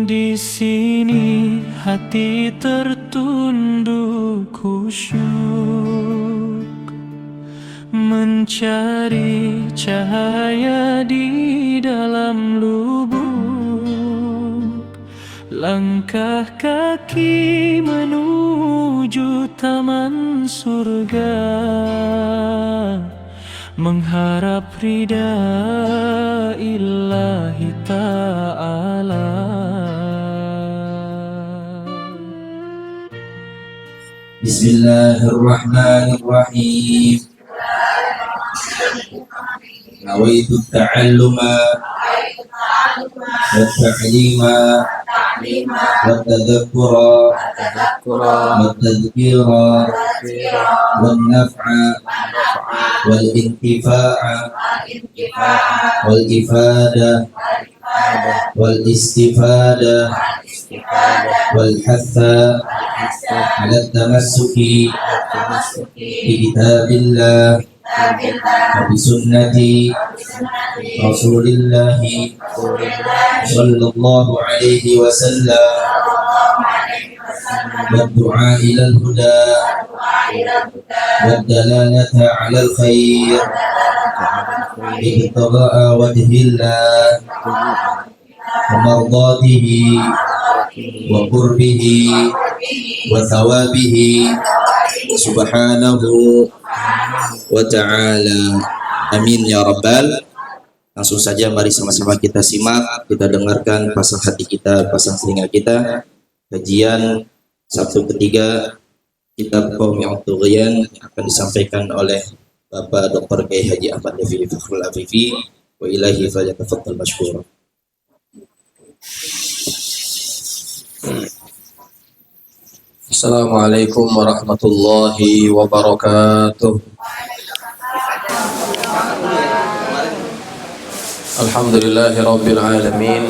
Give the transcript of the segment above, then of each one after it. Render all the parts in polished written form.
Di sini hati tertunduk khusyuk, mencari cahaya di dalam lubuk. Langkah kaki menuju taman surga, mengharap ridha Ilahi Ta'ala. Bismillahirrahmanirrahim. Nawaitu ta'alluma wa ta'lima wa tadhakkura wa tadhkira wa naf'a wal intifa'a wal ifada wal istifada wal hatha ala tamassuki bi kitabillah wa bi sunnati Rasulillahi sallallahu alaihi wasallam wa du'a ila al-huda wa dalalata ala al-khair ibtigha'a wajhillah wa mardatihi wa qurbihi wa thawabihi subhanahu wa ta'ala. Amin ya rabbal. Langsung saja mari sama-sama kita simak, kita dengarkan pasang hati kita, pasang telinga kita, kajian Sabtu ketiga kitab Qawmi At-Tughyan yang akan disampaikan oleh Bapak Dr. Kiai Haji Ahmad Nafi Fakhrul Afifi. Wa ilahi falyatafaddal mashkura. Assalamualaikum warahmatullahi wabarakatuh. Alhamdulillahi rabbil alamin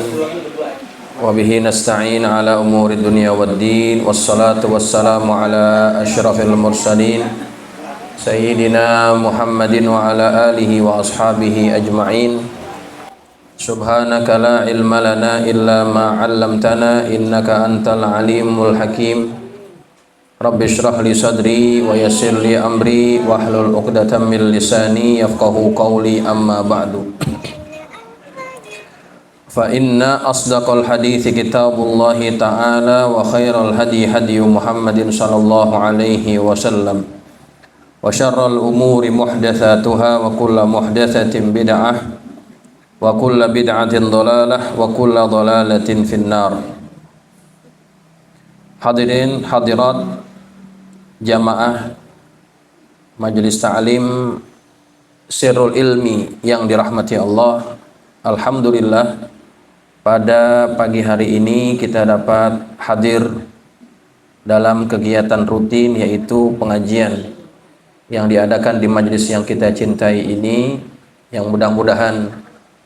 wa bihi nasta'in ala umuri dunya waddin, wassalatu wassalamu ala asyrafil mursalin sayyidina Muhammadin wa ala alihi wa ashabihi ajma'in. Subhanaka la ilma lana illa ma 'allamtana innaka antal alimul hakim. Rabbi shrah li sadri wa yassir li amri wahlul 'uqdatam min lisani yafqahu qawli, amma ba'du. Fa inna asdaqal hadithi kitabullahi ta'ala wa khairal hadi hadi Muhammadin sallallahu alaihi wasallam wa syarral umuri muhdatsatuha wa kullu muhdatsatin bid'ah wa kullu bid'atin dhalalah wa kullu dhalalatin finnar. Hadirin hadirat jamaah majelis ta'lim Sirrul Ilmi yang dirahmati Allah. Alhamdulillah, pada pagi hari ini kita dapat hadir dalam kegiatan rutin, yaitu pengajian yang diadakan di majelis yang kita cintai ini, yang mudah-mudahan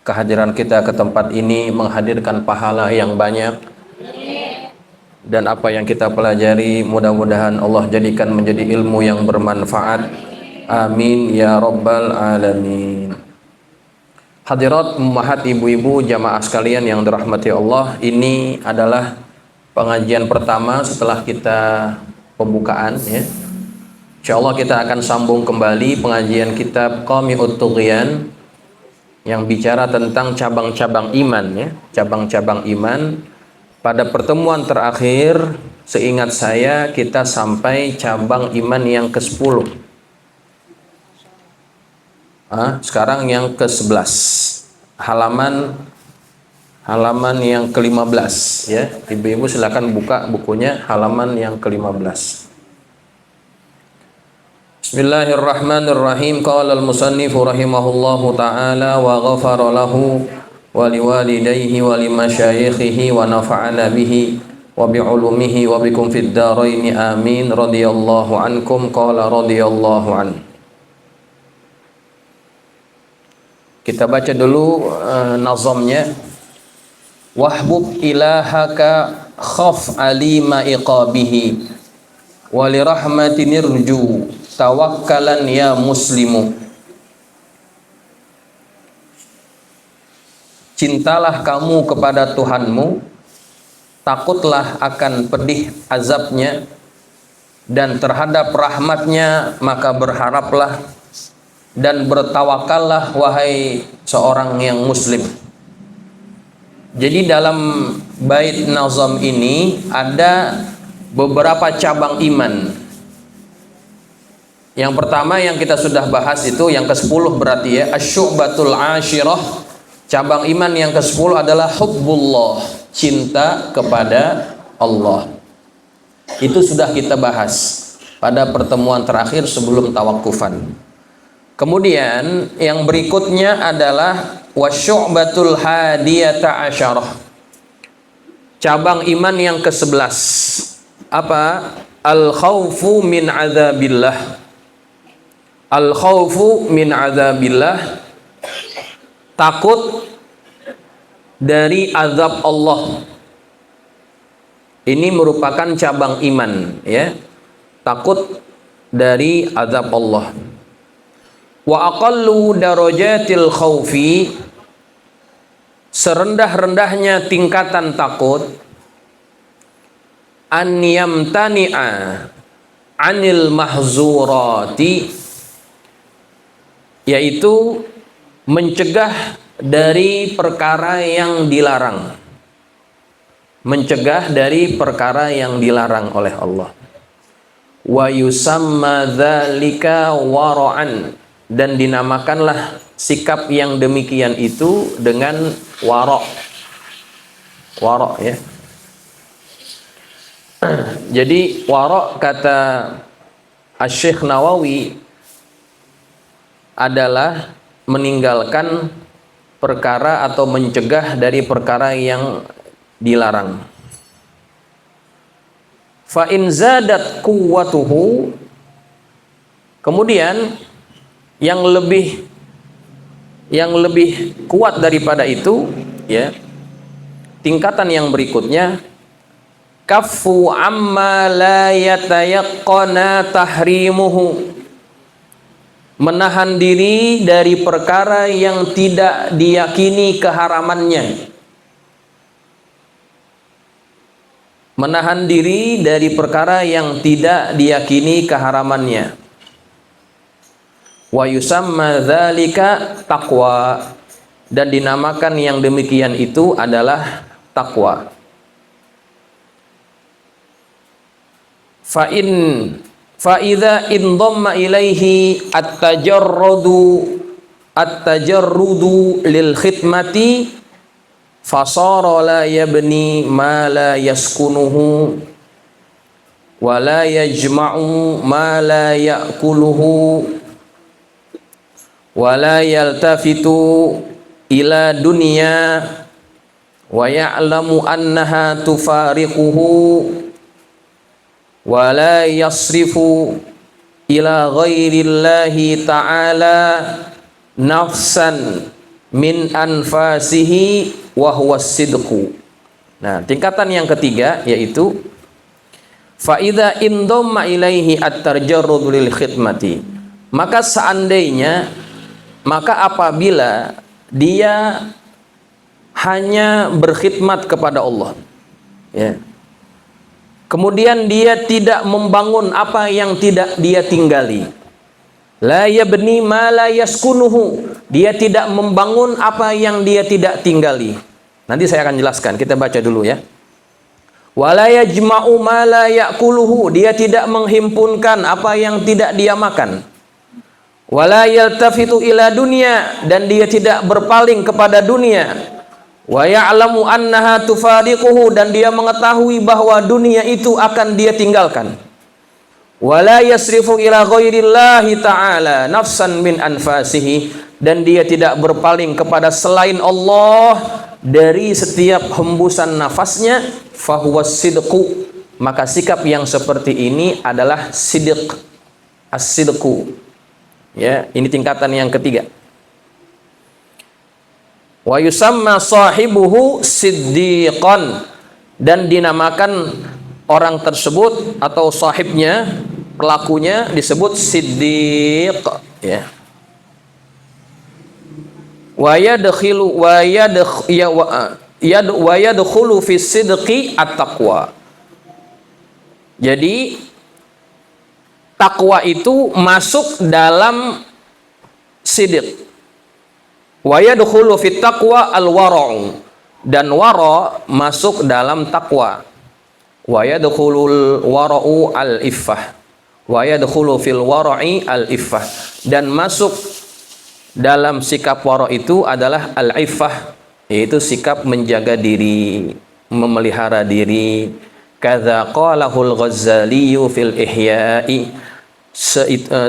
kehadiran kita ke tempat ini menghadirkan pahala yang banyak, dan apa yang kita pelajari mudah-mudahan Allah jadikan menjadi ilmu yang bermanfaat. Amin ya rabbal alamin. Hadirat ummahat, ibu-ibu, jamaah sekalian yang dirahmati Allah, ini adalah pengajian pertama setelah kita pembukaan, ya. Insyaallah kita akan sambung kembali pengajian kitab Qawmi At-Tughyan yang bicara tentang cabang-cabang iman, ya, cabang-cabang iman. Pada pertemuan terakhir, seingat saya kita sampai cabang iman yang ke-10. Sekarang yang ke-11, halaman yang ke-15, ya. Ibu-ibu silakan buka bukunya, halaman yang ke-15. Bismillahirrahmanirrahim. Qala al-musannifu rahimahullahu ta'ala wa ghafara lahu wa liwalidayhi wa limasyayikhihi wa nafa'ana bihi wa bi'ulumihi wa bikum fid daraini amin. Radiyallahu ankum. Qala radiyallahu an. Kita baca dulu nazamnya. Wahbub ilahaka khaf alima iqabihi wa li rahmatin irju tawakkalan ya muslimu. Cintalah kamu kepada Tuhanmu takutlah akan pedih azabnya, dan terhadap rahmatnya maka berharaplah dan bertawakallah wahai seorang yang muslim. Jadi dalam bait nazam ini ada beberapa cabang iman. Yang pertama yang kita sudah bahas itu yang ke-10 berarti ya, asyu'batul asyirah. Cabang iman yang ke-10 adalah hubbullah, cinta kepada Allah. Itu sudah kita bahas pada pertemuan terakhir sebelum tawakufan. Kemudian yang berikutnya adalah wasyu'batul hadiyata asyarah. Cabang iman yang ke-11. Apa? Al-khawfu min adzabillah. Al-khawfu min adzabillah. Takut dari azab Allah. Ini merupakan cabang iman, ya. Takut dari azab Allah. Wa aqallu darajatil khaufi, serendah-rendahnya tingkatan takut, an yamtani'a anil mahzurati, yaitu mencegah dari perkara yang dilarang. Mencegah dari perkara yang dilarang oleh Allah. Wa yusamma dzalika wara'an, dan dinamakanlah sikap yang demikian itu dengan wara'. Wara' ya. Jadi wara' kata Asy-Syaikh Nawawi adalah meninggalkan perkara atau mencegah dari perkara yang dilarang. Fa in zadat quwwatuhu, kemudian yang lebih kuat daripada itu, ya, tingkatan yang berikutnya, kaffu amma la yatayaqqana tahrimuhu, menahan diri dari perkara yang tidak diyakini keharamannya. Menahan diri dari perkara yang tidak diyakini keharamannya. Wa yusamma dzalika taqwa, dan dinamakan yang demikian itu adalah takwa. Fa idza indamma ilaihi at-tajarrudu lil khidmati fasara la yabni ma la yaskunuhu wa la yajma'u ma la ya'kuluhu wa la yaltafitu ila dunya wa ya'lamu annaha tufariquhu wa la yasrifu ila ghairillahi ta'ala nafsan min anfasihi wa huwa sidqu. Nah, tingkatan yang ketiga yaitu fa idza indamma ilaihi at-tajarrud lil khidmati, maka apabila dia hanya berkhidmat kepada Allah, ya, kemudian dia tidak membangun apa yang tidak dia tinggali, la yabni ma la yaskunuhu, dia tidak membangun apa yang dia tidak tinggali. Nanti saya akan jelaskan, kita baca dulu ya. Wala yajma'u ma la ya'kuluhu, dia tidak menghimpunkan apa yang tidak dia makan. Wala yaltafitu ila dunya, dan dia tidak berpaling kepada dunia. Wa ya'lamu annaha tufariquhu, dan dia mengetahui bahwa dunia itu akan dia tinggalkan. Wala yasrifu ila ghairillahi ta'ala nafsan min anfasihi, dan dia tidak berpaling kepada selain Allah dari setiap hembusan nafasnya. Fahuwas sidqu, maka sikap yang seperti ini adalah sidq, as-sidqu. Ya, ini tingkatan yang ketiga. Wa yusamma sahibuhu siddiqan, dan dinamakan orang tersebut atau sahibnya, pelakunya disebut siddiq, ya. Wa wa yadkhulu fi sidqi at-taqwa. Jadi takwa itu masuk dalam sidq. Wa yadkhulu fit taqwa al-wara'u, dan wara masuk dalam takwa. Wa yadkhulul wara'u al-iffah. Wa yadkhulu fil wara'i al-iffah, dan masuk dalam sikap wara' itu adalah al-iffah, yaitu sikap menjaga diri, memelihara diri. Kadza qalahul Ghazali fil Ihya'i,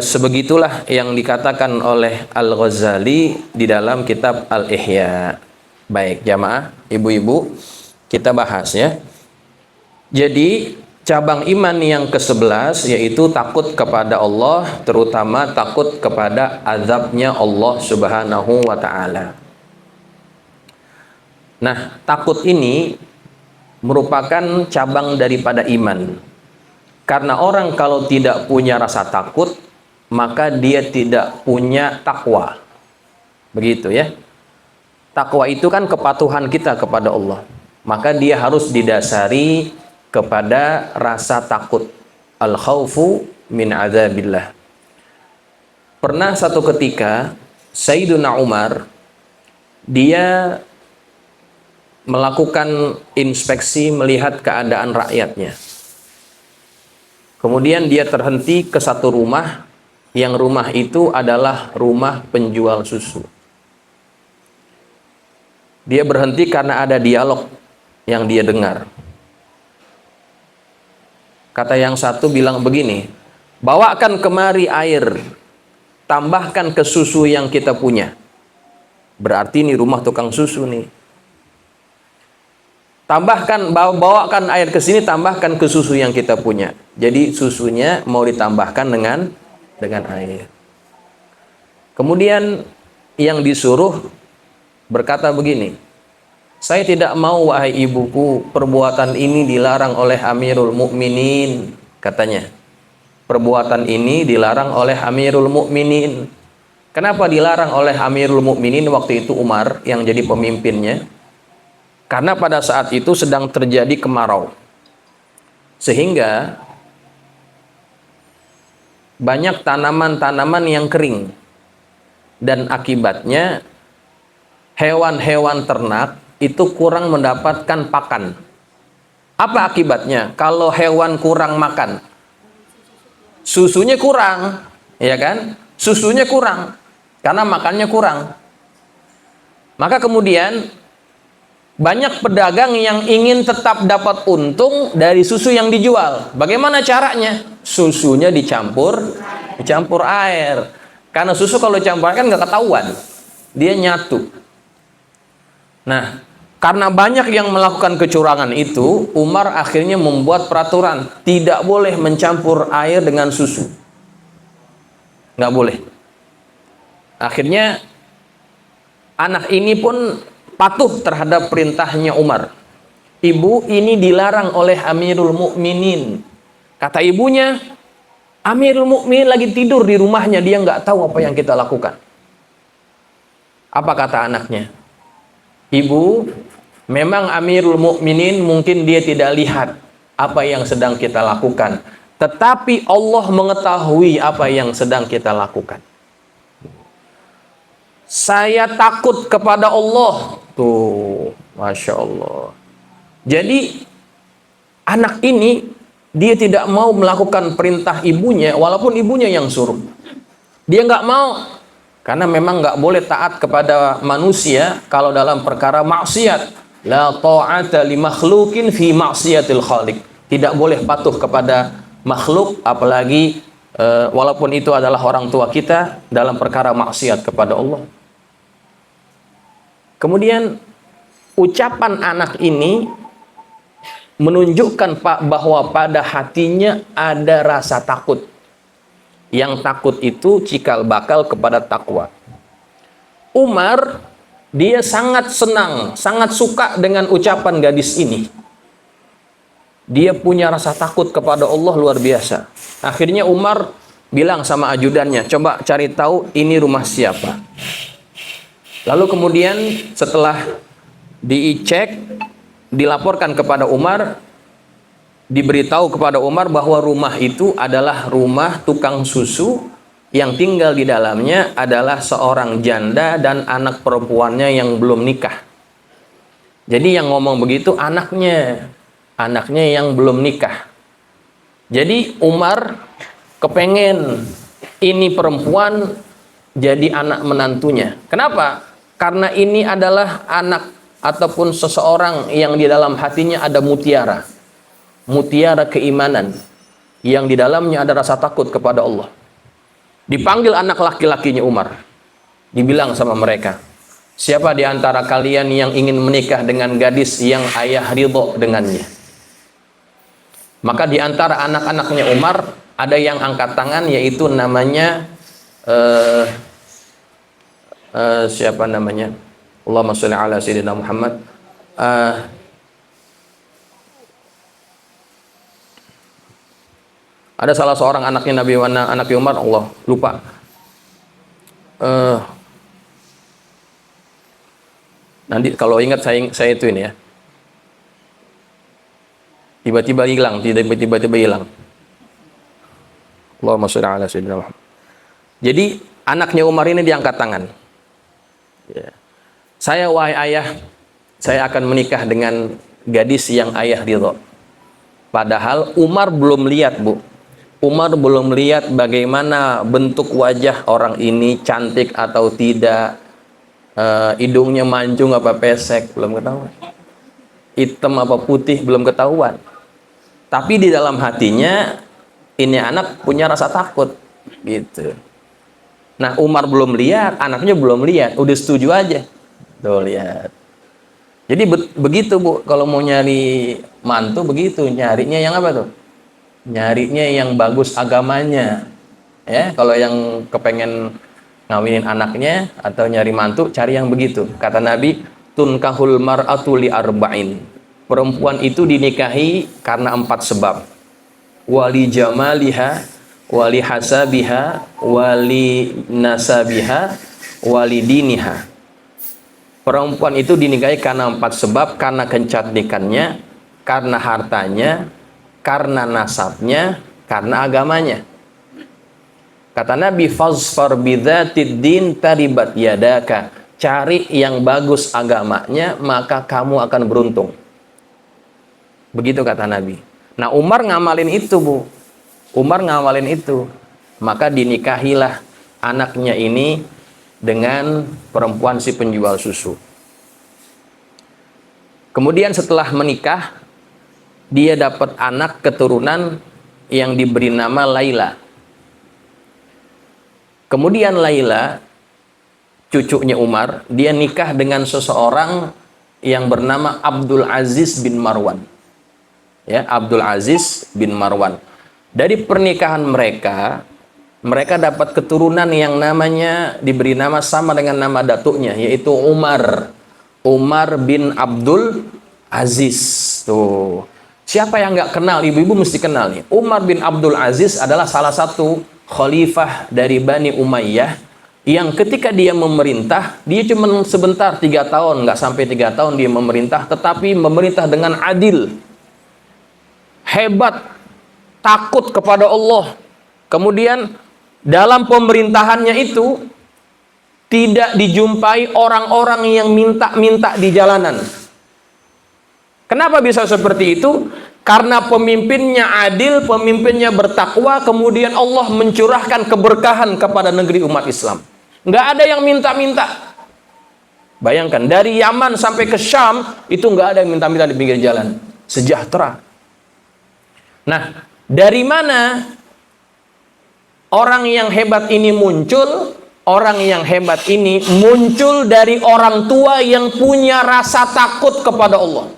sebegitulah yang dikatakan oleh Al-Ghazali di dalam kitab Al-Ihya. Baik jamaah, ibu-ibu, kita bahas ya. Jadi cabang iman yang ke-11 yaitu takut kepada Allah, terutama takut kepada azabnya Allah Subhanahu wa ta'ala. Nah, takut ini merupakan cabang daripada iman. Karena orang kalau tidak punya rasa takut, maka dia tidak punya takwa. Begitu ya. Takwa itu kan kepatuhan kita kepada Allah. Maka dia harus didasari kepada rasa takut. Al-khawfu min azabillah. Pernah satu ketika Sayyiduna Umar, dia melakukan inspeksi melihat keadaan rakyatnya. Kemudian dia terhenti ke satu rumah, yang rumah itu adalah rumah penjual susu. Dia berhenti karena ada dialog yang dia dengar. Kata yang satu bilang begini, bawakan kemari air, tambahkan ke susu yang kita punya. Berarti ini rumah tukang susu nih. Tambahkan, bawakan air ke sini, tambahkan ke susu yang kita punya. Jadi susunya mau ditambahkan dengan air. Kemudian yang disuruh berkata begini, saya tidak mau wahai ibuku, perbuatan ini dilarang oleh Amirul Mukminin, katanya. Perbuatan ini dilarang oleh Amirul Mukminin. Kenapa dilarang oleh Amirul Mukminin waktu itu Umar yang jadi pemimpinnya? Karena pada saat itu sedang terjadi kemarau. Sehingga banyak tanaman-tanaman yang kering. Dan akibatnya hewan-hewan ternak itu kurang mendapatkan pakan. Apa akibatnya? Kalau hewan kurang makan, susunya kurang, ya kan? Susunya kurang karena makannya kurang. Maka kemudian banyak pedagang yang ingin tetap dapat untung dari susu yang dijual. Bagaimana caranya? Susunya dicampur air. Karena susu kalau dicampur air kan nggak ketahuan, dia nyatu. Nah, karena banyak yang melakukan kecurangan itu, Umar akhirnya membuat peraturan tidak boleh mencampur air dengan susu. Nggak boleh. Akhirnya anak ini pun patuh terhadap perintahnya Umar. Ibu, ini dilarang oleh Amirul Mukminin. Kata ibunya, Amirul Mukminin lagi tidur di rumahnya, dia nggak tahu apa yang kita lakukan. Apa kata anaknya? Ibu, memang Amirul Mukminin mungkin dia tidak lihat apa yang sedang kita lakukan, tetapi Allah mengetahui apa yang sedang kita lakukan. Saya takut kepada Allah. Tuh, Masya Allah. Jadi anak ini dia tidak mau melakukan perintah ibunya walaupun ibunya yang suruh. Dia nggak mau. Karena memang nggak boleh taat kepada manusia kalau dalam perkara maksiat. La ta'ata li makhlukin fi maksiatil khaliq. Tidak boleh patuh kepada makhluk, apalagi walaupun itu adalah orang tua kita, dalam perkara maksiat kepada Allah. Kemudian ucapan anak ini menunjukkan bahwa pada hatinya ada rasa takut. Yang takut itu cikal bakal kepada takwa. Umar, dia sangat senang, sangat suka dengan ucapan gadis ini. Dia punya rasa takut kepada Allah luar biasa. Akhirnya Umar bilang sama ajudannya, coba cari tahu ini rumah siapa. Lalu kemudian setelah Dicek, dilaporkan kepada Umar, diberitahu kepada Umar bahwa rumah itu adalah rumah tukang susu, yang tinggal di dalamnya adalah seorang janda dan anak perempuannya yang belum nikah. Jadi yang ngomong begitu anaknya yang belum nikah. Jadi Umar kepengen ini perempuan jadi anak menantunya. Kenapa? Karena ini adalah anak ataupun seseorang yang di dalam hatinya ada mutiara keimanan, yang di dalamnya ada rasa takut kepada Allah. Dipanggil anak laki-lakinya Umar, dibilang sama mereka, siapa di antara kalian yang ingin menikah dengan gadis yang ayah ridho dengannya? Maka di antara anak-anaknya Umar ada yang angkat tangan, yaitu namanya siapa namanya? Allahumma sholli ala sayyidina Muhammad. Ada salah seorang anaknya Nabi Umar, Allah lupa. Nanti kalau ingat saya itu ini ya. Tiba-tiba hilang. Allahumma sholli ala sayyidina Muhammad. Jadi anaknya Umar ini diangkat tangan. Ya. Saya, wahai ayah, saya akan menikah dengan gadis yang ayah ridho. Padahal Umar belum lihat, Bu. Umar belum lihat bagaimana bentuk wajah orang ini, cantik atau tidak, hidungnya mancung apa pesek, belum ketahuan. Hitam apa putih, belum ketahuan. Tapi di dalam hatinya, ini anak punya rasa takut, gitu. Nah, Umar belum lihat, anaknya belum lihat, udah setuju aja. Tuh, lihat. Jadi begitu, Bu, kalau mau nyari mantu begitu, nyarinya yang apa tuh? Nyarinya yang bagus agamanya, ya. Kalau yang kepengen ngawinin anaknya atau nyari mantu, cari yang begitu. Kata Nabi, tunkahul mar'atu li arba'in. Perempuan itu dinikahi karena 4 sebab. Wali jamaliha, wali hasabiha, wali nasabiha, wali diniha. Perempuan itu dinikahi karena 4 sebab, karena kecantikannya, karena hartanya, karena nasabnya, karena agamanya. Kata Nabi, fazfar bidzatid din taribat yadaka. Cari yang bagus agamanya, maka kamu akan beruntung. Begitu kata Nabi. Nah, Umar ngamalin itu, Bu. Umar ngamalin itu. Maka dinikahilah anaknya ini dengan perempuan si penjual susu. Kemudian setelah menikah, dia dapat anak keturunan yang diberi nama Laila. Kemudian Laila, cucunya Umar, dia nikah dengan seseorang yang bernama Abdul Aziz bin Marwan. Ya, Abdul Aziz bin Marwan. Dari pernikahan mereka dapat keturunan yang namanya diberi nama sama dengan nama datuknya, yaitu Umar bin Abdul Aziz. Tuh. Siapa yang nggak kenal? Ibu-ibu mesti kenal nih. Umar bin Abdul Aziz adalah salah satu khalifah dari Bani Umayyah yang ketika dia memerintah, dia cuma sebentar, 3 tahun, nggak sampai 3 tahun dia memerintah, tetapi memerintah dengan adil, hebat, takut kepada Allah. Kemudian dalam pemerintahannya itu tidak dijumpai orang-orang yang minta-minta di jalanan. Kenapa bisa seperti itu? Karena pemimpinnya adil, pemimpinnya bertakwa, kemudian Allah mencurahkan keberkahan kepada negeri umat Islam. Nggak ada yang minta-minta. Bayangkan, dari Yaman sampai ke Syam, itu nggak ada yang minta-minta di pinggir jalan. Sejahtera. Nah, dari mana orang yang hebat ini muncul? Orang yang hebat ini muncul dari orang tua yang punya rasa takut kepada Allah.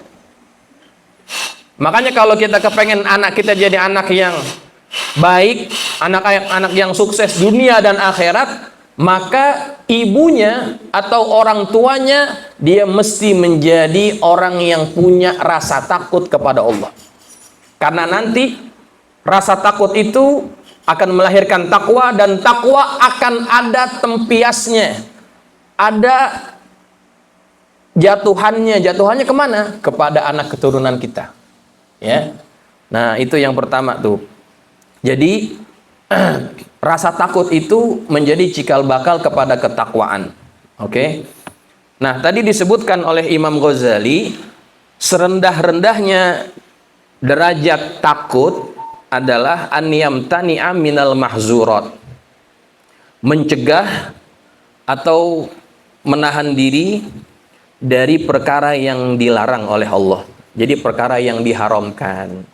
Makanya kalau kita kepengen anak kita jadi anak yang baik, anak yang sukses dunia dan akhirat, maka ibunya atau orang tuanya dia mesti menjadi orang yang punya rasa takut kepada Allah. Karena nanti rasa takut itu akan melahirkan takwa, dan takwa akan ada tempiasnya, ada jatuhannya kemana? Kepada anak keturunan kita. Ya. Nah, itu yang pertama tuh. Jadi rasa takut itu menjadi cikal bakal kepada ketakwaan. Oke. Nah, tadi disebutkan oleh Imam Ghazali, serendah-rendahnya derajat takut adalah an yamtani'a minal mahzurat. Mencegah atau menahan diri dari perkara yang dilarang oleh Allah. Jadi perkara yang diharamkan.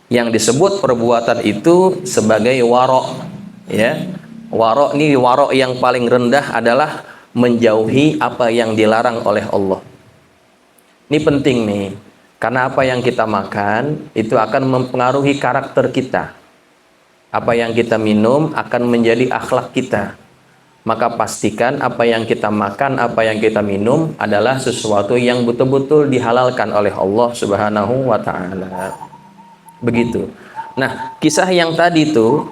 Yang disebut perbuatan itu sebagai warok, ya. Warok ini, warok yang paling rendah adalah menjauhi apa yang dilarang oleh Allah. Ini penting nih, karena apa yang kita makan itu akan mempengaruhi karakter kita. Apa yang kita minum akan menjadi akhlak kita. Maka pastikan apa yang kita makan, apa yang kita minum adalah sesuatu yang betul-betul dihalalkan oleh Allah Subhanahu wa Ta'ala. Begitu. Nah, kisah yang tadi tuh,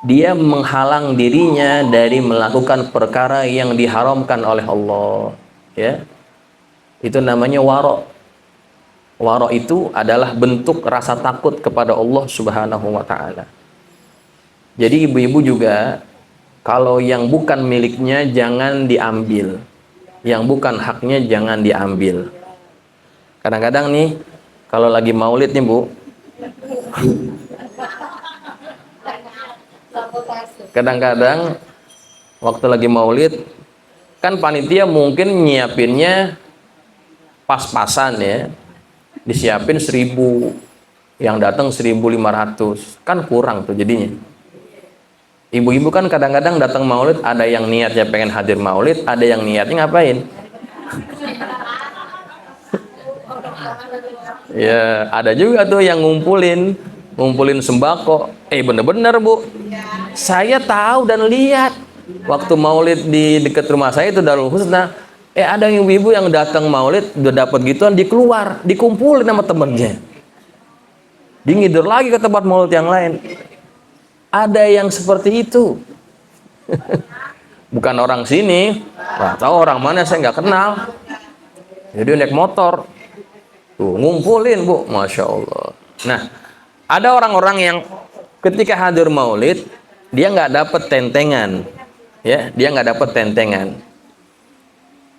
dia menghalang dirinya dari melakukan perkara yang diharamkan oleh Allah, ya. Itu namanya warok. Warok itu adalah bentuk rasa takut kepada Allah Subhanahu wa Ta'ala. Jadi ibu-ibu juga, kalau yang bukan miliknya jangan diambil, yang bukan haknya jangan diambil. Kadang-kadang nih, kalau lagi maulid nih Bu, kadang-kadang waktu lagi maulid kan panitia mungkin nyiapinnya pas-pasan, ya, disiapin 1000, yang datang 1500, kan kurang tuh jadinya. Ibu-ibu kan kadang-kadang datang maulid, ada yang niatnya pengen hadir maulid, ada yang niatnya ngapain? Ya, ada juga tuh yang ngumpulin sembako. Bener-bener Bu, saya tahu dan lihat waktu maulid di dekat rumah saya itu Darul Husna, ada ibu-ibu yang datang maulid udah dapat gituan, dikeluar, dikumpulin sama temennya, di ngider lagi ke tempat maulid yang lain. Ada yang seperti itu. Bukan orang sini, nggak tahu orang mana, saya nggak kenal. Jadi naik motor tuh ngumpulin Bu, Masya Allah. Nah, ada orang-orang yang ketika hadir maulid dia nggak dapat tentengan, ya, dia nggak dapat tentengan.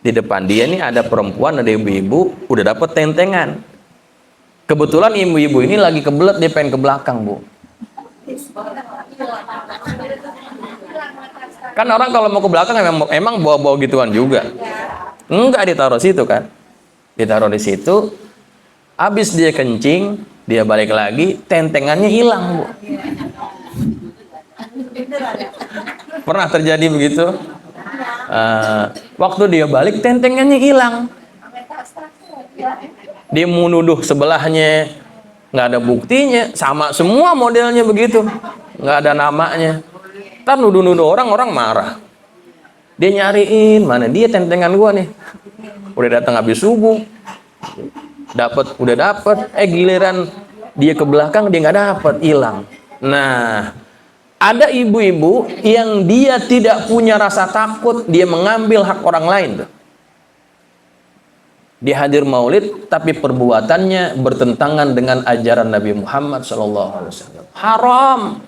Di depan dia nih ada perempuan, ada ibu-ibu udah dapat tentengan. Kebetulan ibu-ibu ini lagi kebelet, dia pengen ke belakang Bu. Kan orang kalau mau ke belakang emang bawa-bawa gituan juga. Enggak, ditaruh situ kan, ditaruh di situ. Habis dia kencing, dia balik lagi, tentengannya hilang Bu. Pernah terjadi begitu? Waktu dia balik, tentengannya hilang. Dia mau nuduh sebelahnya, nggak ada buktinya, sama semua modelnya begitu, nggak ada namanya. Ntar nuduh-nuduh orang marah. Dia nyariin, mana dia tentengan gua nih? Udah datang habis subuh, udah dapet, giliran dia ke belakang dia nggak dapet, hilang. Nah, ada ibu-ibu yang dia tidak punya rasa takut, dia mengambil hak orang lain. Dia hadir maulid, tapi perbuatannya bertentangan dengan ajaran Nabi Muhammad SAW. Haram.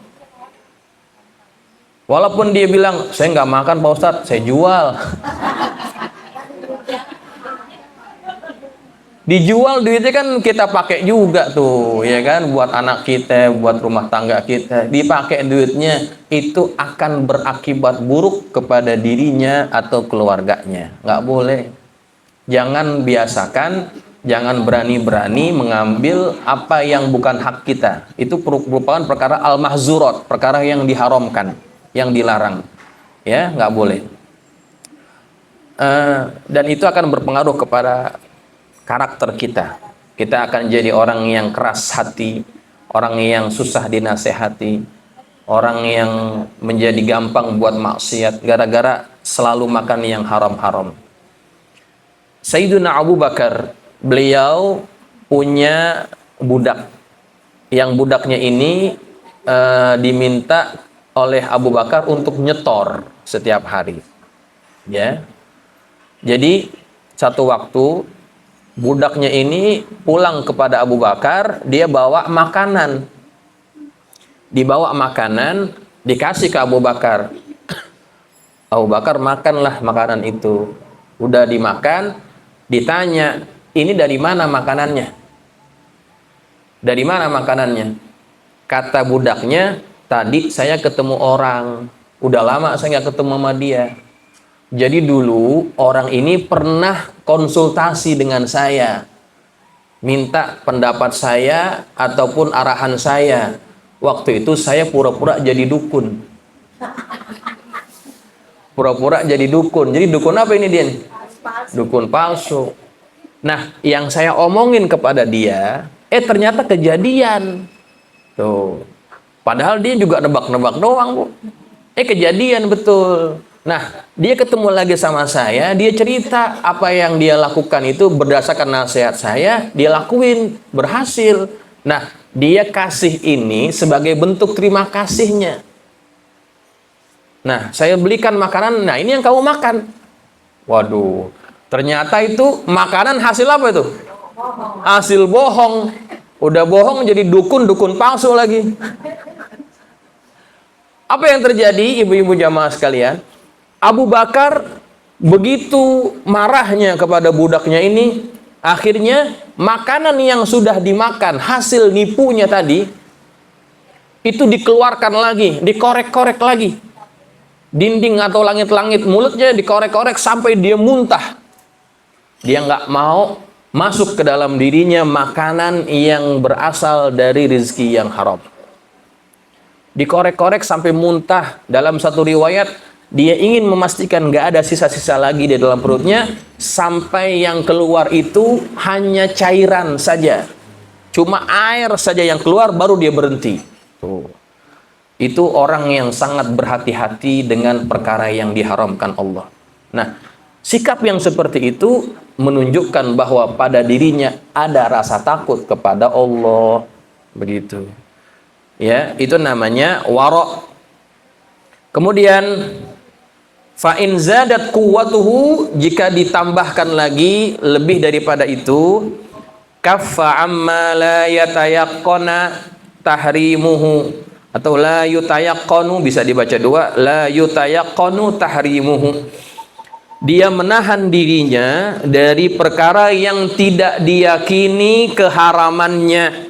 Walaupun dia bilang, saya nggak makan Pak Ustadz, saya jual. Dijual duitnya kan kita pakai juga tuh, ya kan, buat anak kita, buat rumah tangga kita. Dipakai duitnya itu akan berakibat buruk kepada dirinya atau keluarganya. Nggak boleh. Jangan biasakan, jangan berani-berani mengambil apa yang bukan hak kita. Itu merupakan perkara al-mahzurat, perkara yang diharamkan, yang dilarang. Ya, nggak boleh. Dan itu akan berpengaruh kepada karakter kita. Kita akan jadi orang yang keras hati, orang yang susah dinasehati, orang yang menjadi gampang buat maksiat gara-gara selalu makan yang haram-haram. Sayyiduna Abu Bakar, beliau punya budak. Yang budaknya ini diminta oleh Abu Bakar untuk nyetor setiap hari. Ya. Jadi satu waktu budaknya ini pulang kepada Abu Bakar, dia bawa makanan. Dibawa makanan, dikasih ke Abu Bakar. Abu Bakar makanlah makanan itu. Udah dimakan, ditanya, ini dari mana makanannya? Dari mana makanannya? Kata budaknya, tadi saya ketemu orang. Udah lama saya nggak ketemu sama dia. Jadi dulu orang ini pernah konsultasi dengan saya, minta pendapat saya ataupun arahan saya. Waktu itu saya pura-pura jadi dukun. Pura-pura jadi dukun. Jadi dukun apa ini dia? Dukun palsu. Nah, yang saya omongin kepada dia, ternyata kejadian. Tuh. Padahal dia juga nebak-nebak doang, Bu. Kejadian betul. Nah, dia ketemu lagi sama saya, dia cerita apa yang dia lakukan itu berdasarkan nasihat saya, dia lakuin, berhasil. Nah, dia kasih ini sebagai bentuk terima kasihnya. Nah, saya belikan makanan, nah ini yang kamu makan. Waduh, ternyata itu makanan hasil apa itu? Hasil bohong. Udah bohong jadi dukun palsu lagi. Apa yang terjadi, ibu-ibu jamaah sekalian? Abu Bakar begitu marahnya kepada budaknya ini, akhirnya makanan yang sudah dimakan, hasil nipunya tadi, itu dikeluarkan lagi, dikorek-korek lagi. Dinding atau langit-langit mulutnya dikorek-korek sampai dia muntah. Dia nggak mau masuk ke dalam dirinya makanan yang berasal dari rezeki yang haram. Dikorek-korek sampai muntah. Dalam satu riwayat, dia ingin memastikan nggak ada sisa-sisa lagi di dalam perutnya, sampai yang keluar itu hanya cairan saja. Cuma air saja yang keluar, baru dia berhenti. Tuh. Itu orang yang sangat berhati-hati dengan perkara yang diharamkan Allah. Nah, sikap yang seperti itu menunjukkan bahwa pada dirinya ada rasa takut kepada Allah. Begitu. Ya, itu namanya wara'. Kemudian fa in zadat quwwatuhu, jika ditambahkan lagi lebih daripada itu, kaffa amma la yatayaqqana tahrimuhu, atau la yutayaqqanu, bisa dibaca dua, la yutayaqqanu tahrimuhu. Dia menahan dirinya dari perkara yang tidak diyakini keharamannya.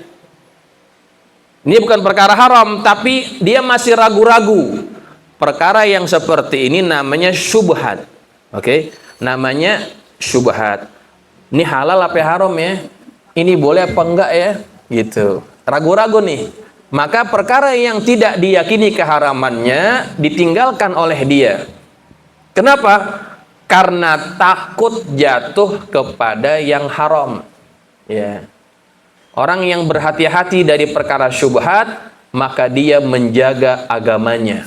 Ini bukan perkara haram, tapi dia masih ragu-ragu. Perkara yang seperti ini namanya syubhat. Oke, namanya syubhat. Ini halal apa haram ya? Ini boleh apa enggak ya? Gitu. Ragu-ragu nih. Maka perkara yang tidak diyakini keharamannya ditinggalkan oleh dia. Kenapa? Karena takut jatuh kepada yang haram. Ya. Orang yang berhati-hati dari perkara syubhat, maka dia menjaga agamanya.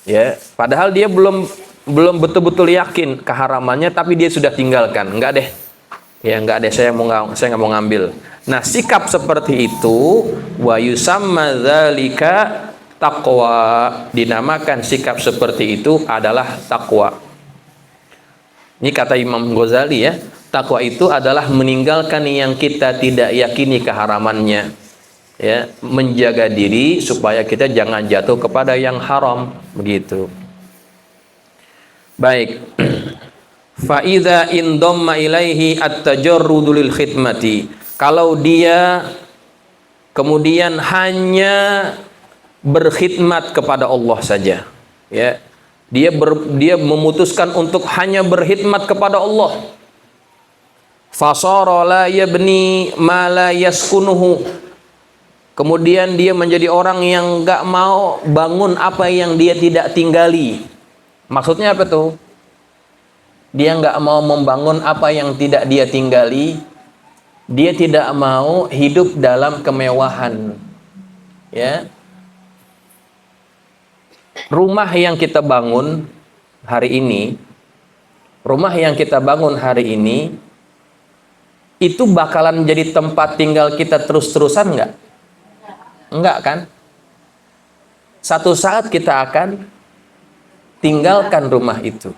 Ya, padahal dia belum betul-betul yakin keharamannya, tapi dia sudah tinggalkan. Enggak deh. Ya, enggak deh, saya nggak mau ngambil. Nah, sikap seperti itu wa yusamma dzalika taqwa, dinamakan sikap seperti itu adalah takwa. Ini kata Imam Ghazali ya, takwa itu adalah meninggalkan yang kita tidak yakini keharamannya. Ya, menjaga diri supaya kita jangan jatuh kepada yang haram, begitu. Baik. Fa idza indamma ilaihi at-tajarrudu lil khidmati. Kalau dia kemudian hanya berkhidmat kepada Allah saja, ya. Dia memutuskan untuk hanya berkhidmat kepada Allah. Fasara la yabni ma la yaskunuhu. Kemudian dia menjadi orang yang nggak mau bangun apa yang dia tidak tinggali. Maksudnya apa tuh? Dia nggak mau membangun apa yang tidak dia tinggali. Dia tidak mau hidup dalam kemewahan. Ya. Rumah yang kita bangun hari ini, itu bakalan jadi tempat tinggal kita terus-terusan nggak? Enggak kan? Satu saat kita akan tinggalkan rumah itu.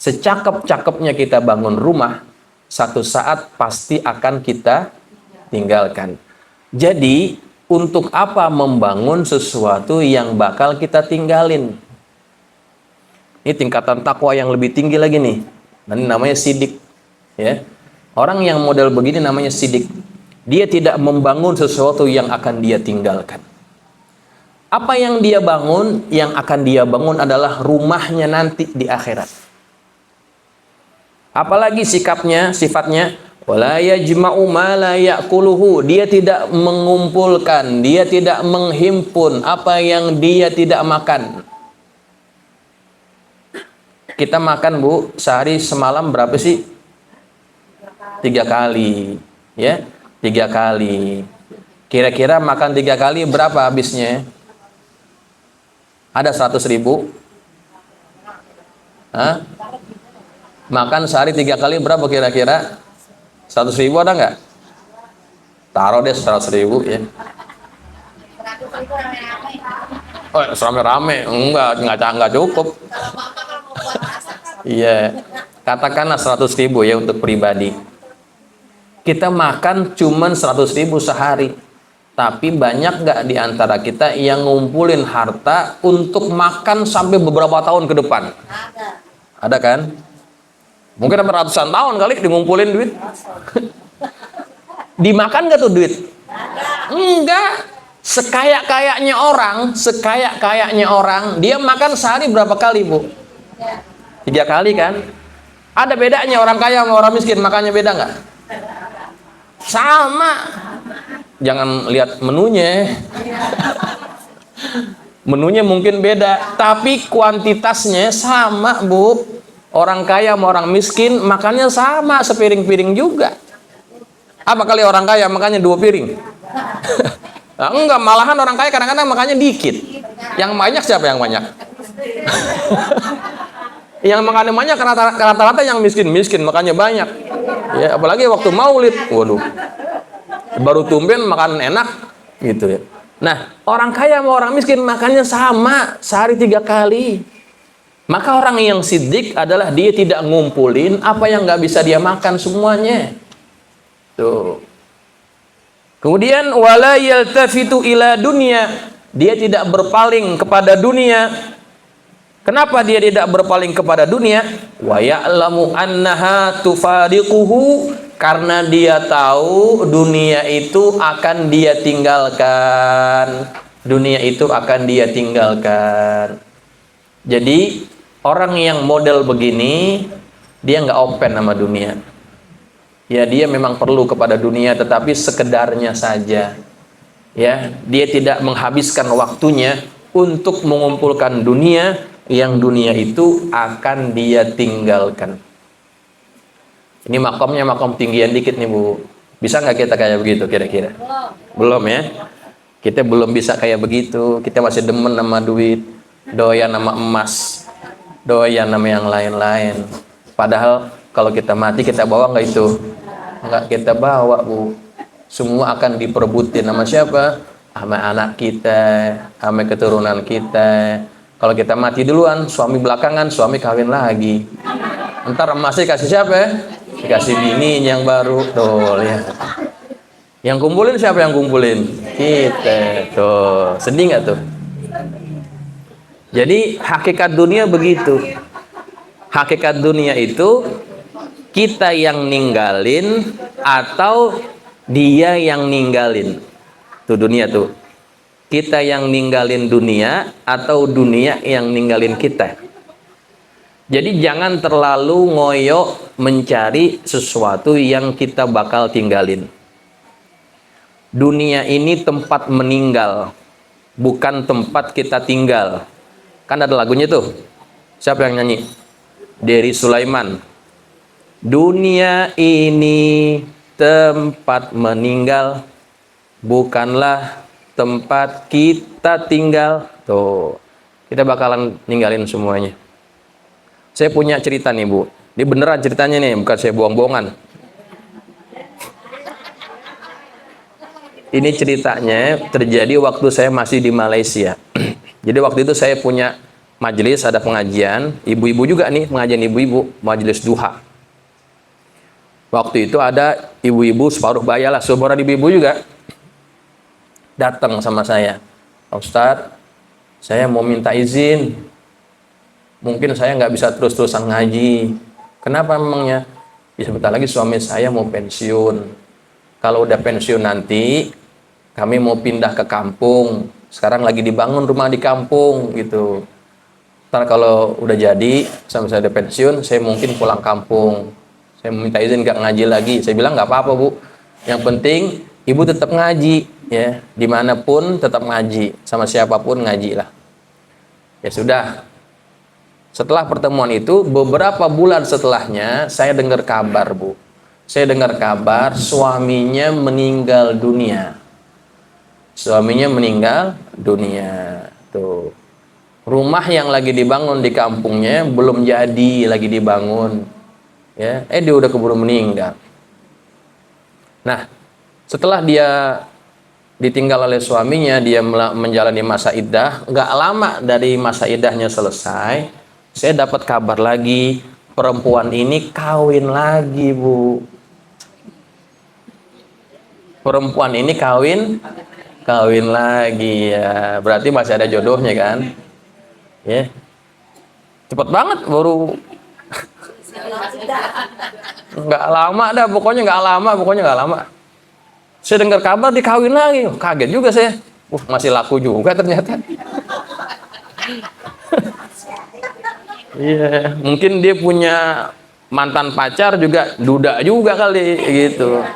secakep-cakepnya kita bangun rumah, satu saat pasti akan kita tinggalkan. Jadi, untuk apa membangun sesuatu yang bakal kita tinggalin? Ini tingkatan takwa yang lebih tinggi lagi nih. Ini namanya sidik. Ya. Orang yang model begini namanya sidik. Dia tidak membangun sesuatu yang akan dia tinggalkan. Apa yang dia bangun, yang akan dia bangun adalah rumahnya nanti di akhirat. Apalagi sikapnya, sifatnya, wala yajma'u ma la ya'kuluhu. Dia tidak mengumpulkan, dia tidak menghimpun apa yang dia tidak makan. Kita makan, Bu, sehari semalam berapa sih? 3 kali, ya, 3 kali. Kira-kira makan 3 kali berapa habisnya? Ada 100.000? Hah? Makan sehari 3 kali berapa kira-kira? 100.000 ada nggak? Taruh deh 100.000 ya. Oh, rame-rame? Enggak cukup. Iya, katakanlah 100.000 ya untuk pribadi. Kita makan cuman 100.000 sehari. Tapi banyak nggak di antara kita yang ngumpulin harta untuk makan sampai beberapa tahun ke depan? Ada kan? Mungkin sampai ratusan tahun kali ngumpulin duit. Dimakan nggak tuh duit? Enggak. Sekaya-kayaknya orang, dia makan sehari berapa kali, Bu? 3 kali kan? Ada bedanya orang kaya sama orang miskin, makannya beda nggak? Sama. Jangan lihat menunya. Menunya mungkin beda, tapi kuantitasnya sama, Bu. Orang kaya sama orang miskin makannya sama, sepiring-piring juga. Apa kali orang kaya makannya 2 piring? Nah, enggak, malahan orang kaya kadang-kadang makannya dikit. Yang banyak siapa yang banyak? Yang makannya banyak rata-rata yang miskin makannya banyak. Ya, apalagi waktu maulid, waduh. Baru tumben makanan enak gitu ya. Nah, orang kaya sama orang miskin makannya sama, sehari 3 kali. Maka orang yang siddiq adalah dia tidak ngumpulin apa yang nggak bisa dia makan semuanya. Tuh. Kemudian wala yaltafitu ila dunya, dia tidak berpaling kepada dunia. Kenapa dia tidak berpaling kepada dunia? Wa ya'lamu annaha tufariquhu, karena dia tahu dunia itu akan dia tinggalkan. Dunia itu akan dia tinggalkan. Jadi orang yang model begini, dia nggak open sama dunia. Ya, dia memang perlu kepada dunia, tetapi sekedarnya saja. Ya, dia tidak menghabiskan waktunya untuk mengumpulkan dunia, yang dunia itu akan dia tinggalkan. Ini makomnya makom tinggian dikit nih, Bu. Bisa nggak kita kayak begitu kira-kira? Belum ya? Kita belum bisa kayak begitu. Kita masih demen sama duit, doyan sama emas, doyan sama yang lain-lain. Padahal kalau kita mati kita bawa nggak itu? Nggak kita bawa, Bu. Semua akan diperebutin sama siapa? Sama anak kita, sama keturunan kita. Kalau kita mati duluan, suami belakangan, suami kawin lagi. Ntar emasnya kasih siapa? Dikasih bini yang baru. Tuh, lihat. Yang kumpulin siapa yang kumpulin? Kita. Tuh, sedih nggak tuh? Jadi hakikat dunia begitu. Hakikat dunia itu kita yang ninggalin atau dia yang ninggalin. Tuh dunia tuh. Kita yang ninggalin dunia atau dunia yang ninggalin kita. Jadi jangan terlalu ngoyo mencari sesuatu yang kita bakal tinggalin. Dunia ini tempat meninggal, bukan tempat kita tinggal. Kan ada lagunya tuh. Siapa yang nyanyi? Dery Sulaiman. Dunia ini tempat meninggal, bukanlah tempat kita tinggal. Tuh, kita bakalan ninggalin semuanya. Saya punya cerita nih, Bu. Ini beneran ceritanya nih, bukan saya bohong-bohongan. Ini ceritanya terjadi waktu saya masih di Malaysia. Jadi waktu itu saya punya majelis, ada pengajian, ibu-ibu juga nih, pengajian ibu-ibu, majelis duha. Waktu itu ada ibu-ibu separuh baya lah, seumuran ibu-ibu juga, datang sama saya, "Pak Ustadz, saya mau minta izin, mungkin saya nggak bisa terus-terusan ngaji." "Kenapa memangnya?" "Ya sebentar lagi suami saya mau pensiun. Kalau udah pensiun nanti, kami mau pindah ke kampung. Sekarang lagi dibangun rumah di kampung gitu. Ntar kalau udah jadi, sampai saya udah pensiun, saya mungkin pulang kampung. Saya minta izin nggak ngaji lagi." Saya bilang, "Nggak apa-apa Bu. Yang penting ibu tetap ngaji, ya. Dimanapun tetap ngaji, sama siapapun ngaji lah." Ya sudah. Setelah pertemuan itu, beberapa bulan setelahnya, saya dengar kabar Bu. Saya dengar kabar suaminya meninggal dunia. Suaminya meninggal dunia. Tuh. Rumah yang lagi dibangun di kampungnya belum jadi, lagi dibangun. Ya, dia udah keburu meninggal. Nah, setelah dia ditinggal oleh suaminya, dia menjalani masa iddah. Nggak lama dari masa iddahnya selesai, saya dapat kabar lagi, perempuan ini kawin lagi Bu. Perempuan ini kawin lagi ya. Berarti masih ada jodohnya kan? Ya, cepet banget, baru nggak lama dah, pokoknya nggak lama. Saya dengar kabar dikawin lagi, kaget juga saya. Masih laku juga ternyata. Iya, mungkin dia punya mantan pacar juga duda juga kali gitu.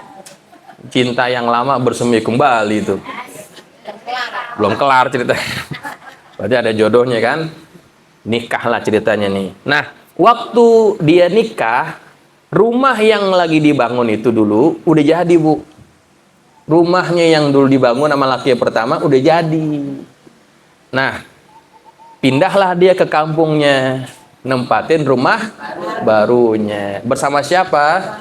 Cinta yang lama bersemi kembali itu. Belum kelar cerita. Berarti ada jodohnya kan? Nikah lah ceritanya nih. Nah, waktu dia nikah, rumah yang lagi dibangun itu dulu udah jadi Bu. Rumahnya yang dulu dibangun sama laki pertama udah jadi. Nah, pindahlah dia ke kampungnya, nempatin rumah barunya. Bersama siapa?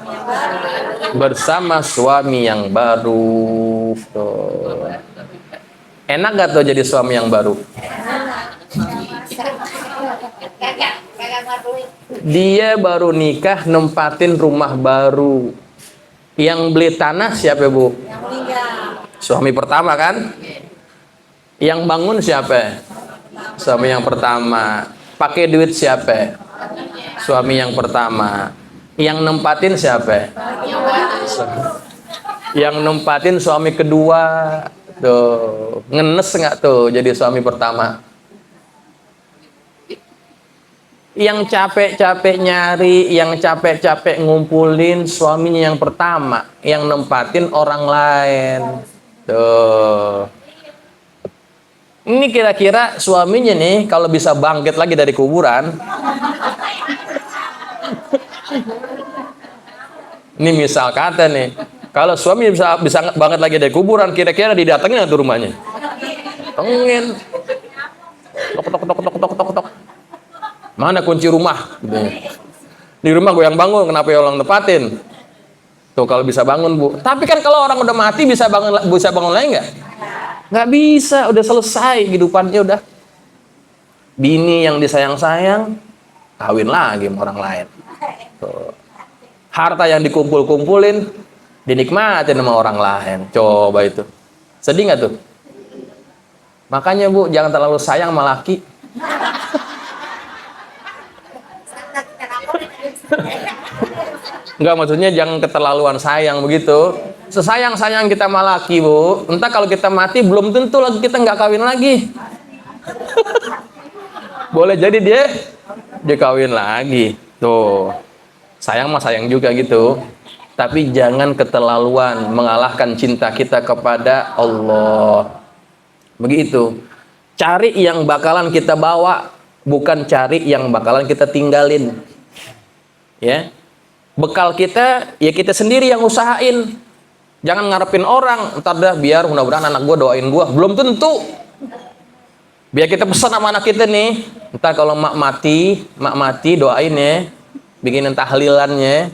Bersama suami yang baru. Tuh. Enak gak tuh jadi suami yang baru? Dia baru nikah, nempatin rumah baru. Yang beli tanah siapa Bu? Suami pertama kan? Yang bangun siapa? Suami yang pertama. Pakai duit siapa? Suami yang pertama. Yang nempatin siapa? Yang nempatin suami kedua. Tuh, ngenes nggak tuh jadi suami pertama? Yang capek-capek nyari, yang capek-capek ngumpulin suaminya yang pertama, yang nempatin orang lain. Tuh. Ini kira-kira suaminya nih kalau bisa bangkit lagi dari kuburan. Ini misal kata nih, kalau suami bisa banget lagi dari kuburan, kira-kira didatengin atau rumahnya? Pengen. Tok tok tok tok tok tok tok. Mana kunci rumah? Di rumah gue yang bangun, kenapa ya orang tepatin? Tuh kalau bisa bangun Bu. Tapi kan kalau orang udah mati bisa bangun lagi nggak? Nggak bisa, udah selesai kehidupannya udah. Bini yang disayang-sayang, kawin lagi sama orang lain. Tuh. Harta yang dikumpul-kumpulin, dinikmatin sama orang lain. Coba itu. Sedih nggak tuh? Makanya Bu, jangan terlalu sayang sama laki. Enggak, maksudnya jangan keterlaluan sayang begitu. Sesayang-sayang kita sama laki Bu, entah kalau kita mati belum tentu lagi kita nggak kawin lagi. Boleh jadi dia kawin lagi. Tuh. Sayang mah sayang juga gitu. Tapi jangan keterlaluan mengalahkan cinta kita kepada Allah. Begitu. Cari yang bakalan kita bawa, bukan cari yang bakalan kita tinggalin. Ya. Bekal kita, ya kita sendiri yang usahain. Jangan ngarepin orang, ntar dah biar mudah-mudahan anak gue doain gue. Belum tentu. Biar kita pesan sama anak kita nih, ntar kalau mak mati doain ya. Bikinin tahlilannya.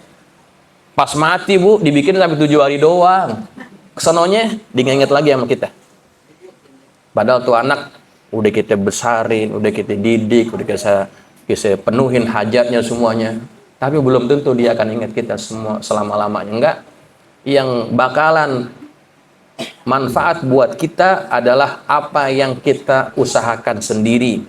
Pas mati Bu, dibikin sampai 7 hari doang. Kesononya, diinget lagi sama kita. Padahal tuh anak udah kita besarin, udah kita didik, udah kita penuhin hajatnya semuanya, tapi belum tentu dia akan ingat kita semua selama-lamanya. Enggak. Yang bakalan manfaat buat kita adalah apa yang kita usahakan sendiri.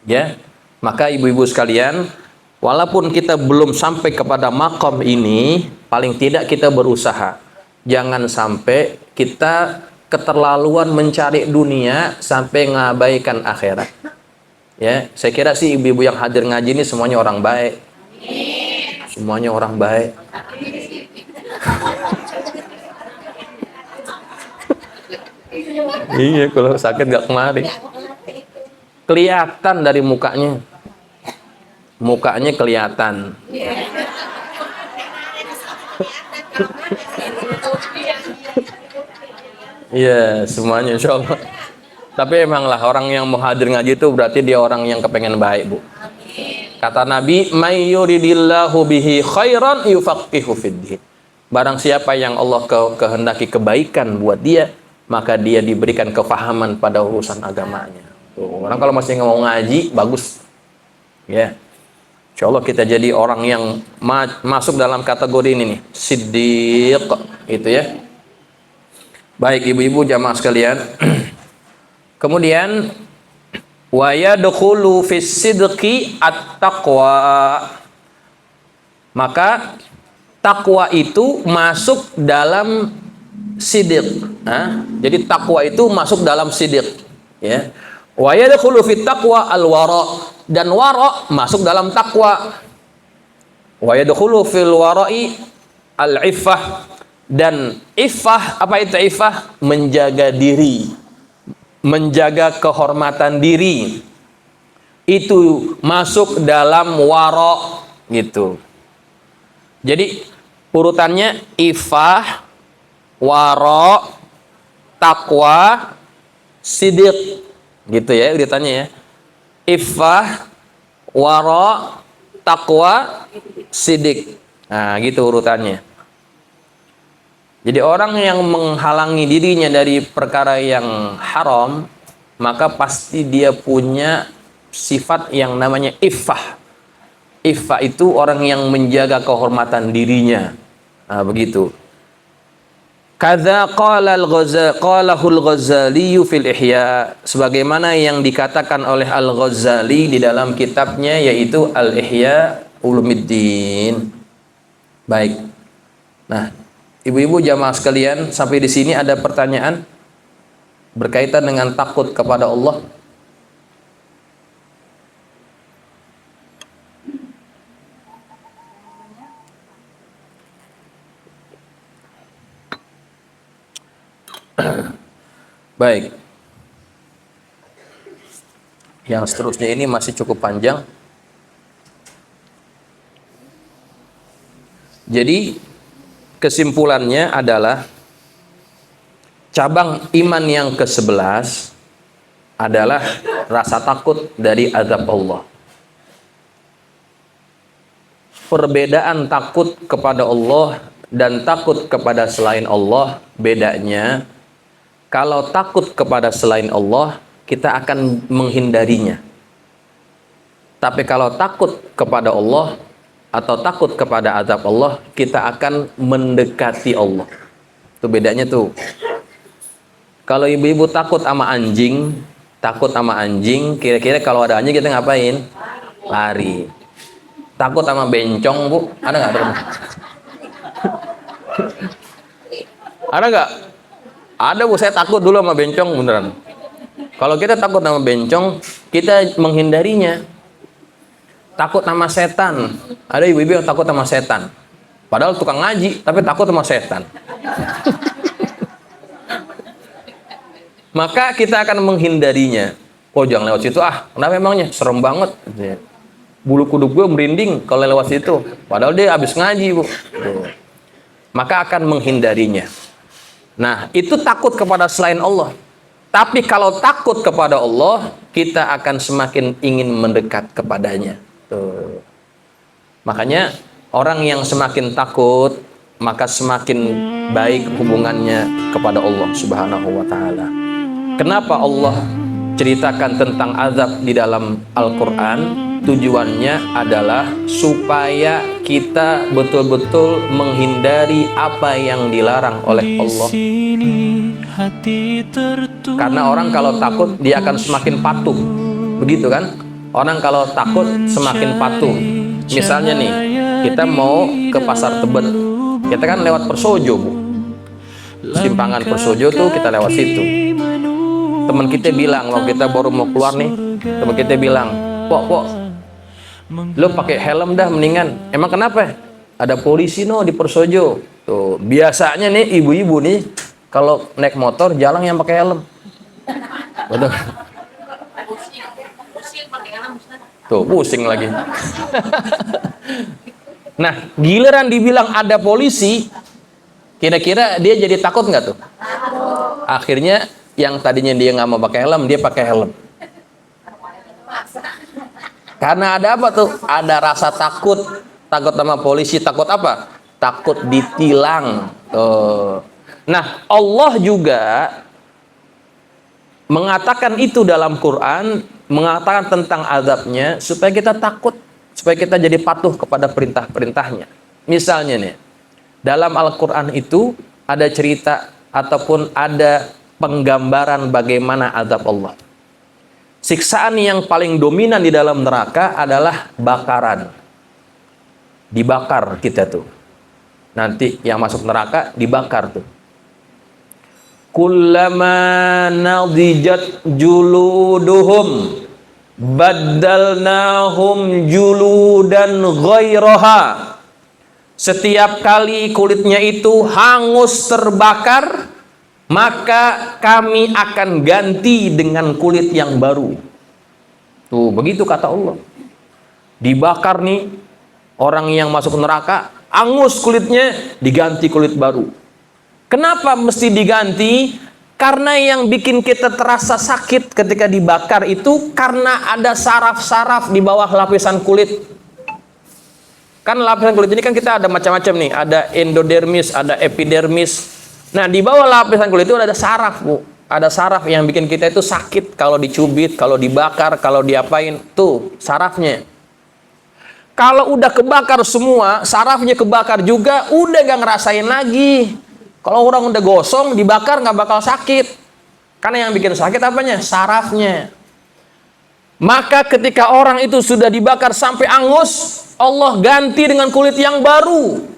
Ya. Maka ibu-ibu sekalian, walaupun kita belum sampai kepada makom ini, paling tidak kita berusaha. Jangan sampai kita keterlaluan mencari dunia sampai ngabaikan akhirat. Ya, saya kira sih ibu-ibu yang hadir ngaji ini semuanya orang baik. Semuanya orang baik. Iya, kalau sakit gak kemari. Kelihatan dari mukanya. Mukanya kelihatan. Iya, semuanya insya Allah. Tapi emanglah orang yang mau hadir ngaji itu berarti dia orang yang kepengen baik, Bu. Kata Nabi, "May yuridillahu bihi khairan yufaqihu fiddin." Barang siapa yang Allah kehendaki kebaikan buat dia, maka dia diberikan kefahaman pada urusan agamanya. Tuh, orang kalau masih nggak mau ngaji, bagus. Ya. Insya Allah kita jadi orang yang masuk dalam kategori ini nih, siddiq, itu ya. Baik ibu-ibu jamaah sekalian. Kemudian wa yadkhulu fis sidqi at-taqwa. Maka takwa itu masuk dalam siddiq. Jadi takwa itu masuk dalam siddiq, ya. Wa yadkhulu fit taqwa al-wara, dan wara masuk dalam takwa. Wa yadkhulu fil wara'i al-iffah, dan iffah, apa itu iffah? Menjaga diri, menjaga kehormatan diri, itu masuk dalam wara gitu. Jadi urutannya iffah, wara, takwa, siddiq gitu ya urutannya ya. Iffah, wara, takwa, siddiq. Nah, gitu urutannya. Jadi orang yang menghalangi dirinya dari perkara yang haram, maka pasti dia punya sifat yang namanya iffah. Iffah itu orang yang menjaga kehormatan dirinya. Nah, begitu. Kadza qalahu al-Ghazali fil Ihya, sebagaimana yang dikatakan oleh Al-Ghazali di dalam kitabnya yaitu Al-Ihya Ulumuddin. Baik. Nah, ibu-ibu jamaah sekalian, sampai di sini ada pertanyaan berkaitan dengan takut kepada Allah. Baik. Yang seterusnya ini masih cukup panjang. Jadi kesimpulannya adalah cabang iman yang ke-11 adalah rasa takut dari azab Allah. Perbedaan takut kepada Allah dan takut kepada selain Allah, bedanya kalau takut kepada selain Allah, kita akan menghindarinya. Tapi kalau takut kepada Allah atau takut kepada azab Allah, kita akan mendekati Allah. Itu bedanya tuh. Kalau ibu-ibu takut sama anjing, kira-kira kalau ada anjing kita ngapain? Lari. Takut sama bencong, Bu? Ada nggak? Ada nggak? Ada, Bu, saya takut dulu sama bencong, beneran. Kalau kita takut sama bencong, kita menghindarinya. Takut sama setan. Ada ibu-ibu yang takut sama setan. Padahal tukang ngaji, tapi takut sama setan. Maka kita akan menghindarinya. Oh, jangan lewat situ kenapa emangnya? Serem banget. Bulu kuduk gue merinding kalau lewat situ. Padahal dia habis ngaji, Bu. Maka akan menghindarinya. Nah, itu takut kepada selain Allah. Tapi kalau takut kepada Allah, kita akan semakin ingin mendekat kepadanya. Tuh. Makanya orang yang semakin takut, maka semakin baik hubungannya kepada Allah Subhanahu wa taala. Kenapa Allah menceritakan tentang azab di dalam Al-Quran, tujuannya adalah supaya kita betul-betul menghindari apa yang dilarang oleh Allah. Karena orang kalau takut dia akan semakin patuh, begitu kan? Orang kalau takut semakin patuh. Misalnya nih, kita mau ke Pasar Tebet, kita kan lewat Persojo, Bu. Simpangan Persojo tuh kita lewat situ. Teman kita bilang, kalau kita baru mau keluar nih, teman kita bilang, Pok, lo pakai helm dah mendingan. Emang kenapa? Ada polisi no di Persojo. Tuh, biasanya nih ibu-ibu nih kalau naik motor jarang yang pakai helm. Betul. Tuh, pusing lagi. Nah, giliran dibilang ada polisi, kira-kira dia jadi takut nggak tuh? Akhirnya yang tadinya dia nggak mau pakai helm, dia pakai helm. Karena ada apa tuh? Ada rasa takut. Takut sama polisi. Takut apa? Takut ditilang. Tuh. Nah, Allah juga mengatakan itu dalam Quran, mengatakan tentang azabnya, supaya kita takut, supaya kita jadi patuh kepada perintah-perintahnya. Misalnya nih, dalam Al-Quran itu ada cerita ataupun ada penggambaran bagaimana azab Allah. Siksaan yang paling dominan di dalam neraka adalah bakaran. Dibakar kita tuh. Nanti yang masuk neraka dibakar tuh. Kullama nadijat juluduhum baddalnahum juludan ghairaha. Setiap kali kulitnya itu hangus terbakar, maka kami akan ganti dengan kulit yang baru. Tuh, begitu kata Allah. Dibakar nih orang yang masuk neraka, hangus kulitnya, diganti kulit baru. Kenapa mesti diganti? Karena yang bikin kita terasa sakit ketika dibakar itu karena ada saraf-saraf di bawah lapisan kulit. Kan lapisan kulit ini kan kita ada macam-macam nih, ada endodermis, ada epidermis. Nah, di bawah lapisan kulit itu ada saraf, Bu. Ada saraf yang bikin kita itu sakit kalau dicubit, kalau dibakar, kalau diapain. Tuh, sarafnya. Kalau udah kebakar semua, sarafnya kebakar juga, udah gak ngerasain lagi. Kalau orang udah gosong, dibakar gak bakal sakit. Karena yang bikin sakit apanya? Sarafnya. Maka ketika orang itu sudah dibakar sampai angus, Allah ganti dengan kulit yang baru.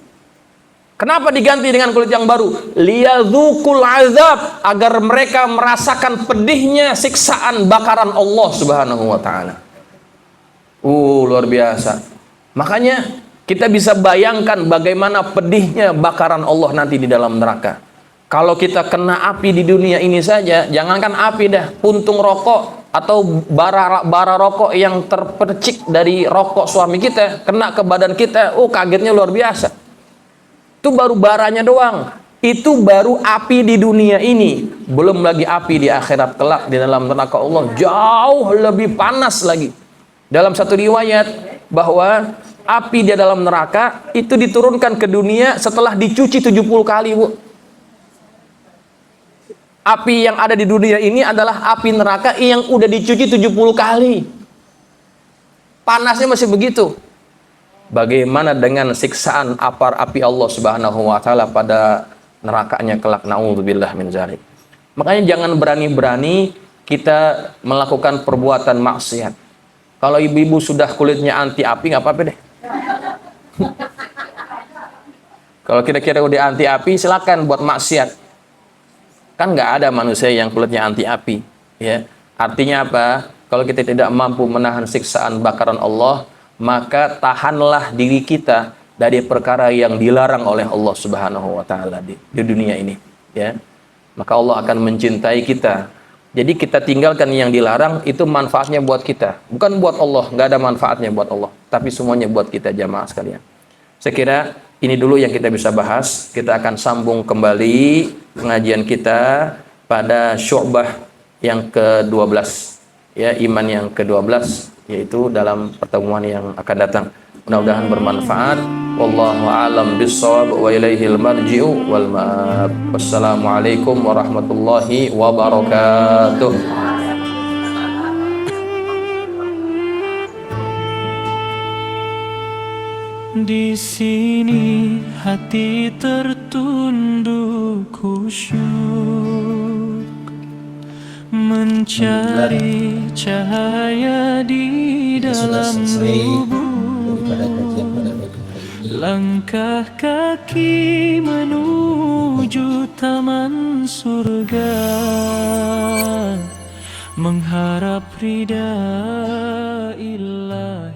Kenapa diganti dengan kulit yang baru? Liyadzukul azab, agar mereka merasakan pedihnya siksaan bakaran Allah Subhanahu wa taala. Luar biasa. Makanya kita bisa bayangkan bagaimana pedihnya bakaran Allah nanti di dalam neraka. Kalau kita kena api di dunia ini saja, jangankan api dah, puntung rokok atau bara rokok yang terpercik dari rokok suami kita kena ke badan kita, kagetnya luar biasa. Itu baru baranya doang. Itu baru api di dunia ini. Belum lagi api di akhirat kelak di dalam neraka Allah. Jauh lebih panas lagi. Dalam satu riwayat bahwa api di dalam neraka itu diturunkan ke dunia setelah dicuci 70 kali, Bu. Api yang ada di dunia ini adalah api neraka yang udah dicuci 70 kali. Panasnya masih begitu. Bagaimana dengan siksaan api Allah Subhanahu wa taala pada nerakanya kelak, naudzubillah min dzalik. Makanya jangan berani-berani kita melakukan perbuatan maksiat. Kalau ibu-ibu sudah kulitnya anti api nggak apa-apa deh. Kalau kira-kira udah anti api, silakan buat maksiat. Kan nggak ada manusia yang kulitnya anti api, ya. Artinya apa? Kalau kita tidak mampu menahan siksaan bakaran Allah, maka tahanlah diri kita dari perkara yang dilarang oleh Allah Subhanahu wa taala di dunia ini, ya. Maka Allah akan mencintai kita. Jadi kita tinggalkan yang dilarang, itu manfaatnya buat kita, bukan buat Allah. Nggak ada manfaatnya buat Allah, tapi semuanya buat kita, jamaah sekalian. Saya kira ini dulu yang kita bisa bahas. Kita akan sambung kembali pengajian kita pada syu'bah yang ke-12, ya, iman yang ke-12, yaitu dalam pertemuan yang akan datang. Mudah-mudahan bermanfaat. Wallahu a'lam bissawab wa ilaihil marji'u wal ma'ab. Wassalamualaikum warahmatullahi wabarakatuh. Di sini hati tertunduk khusyuk, mencari cahaya di dalam lubuk. Langkah kaki menuju taman surga, mengharap ridha ilahi.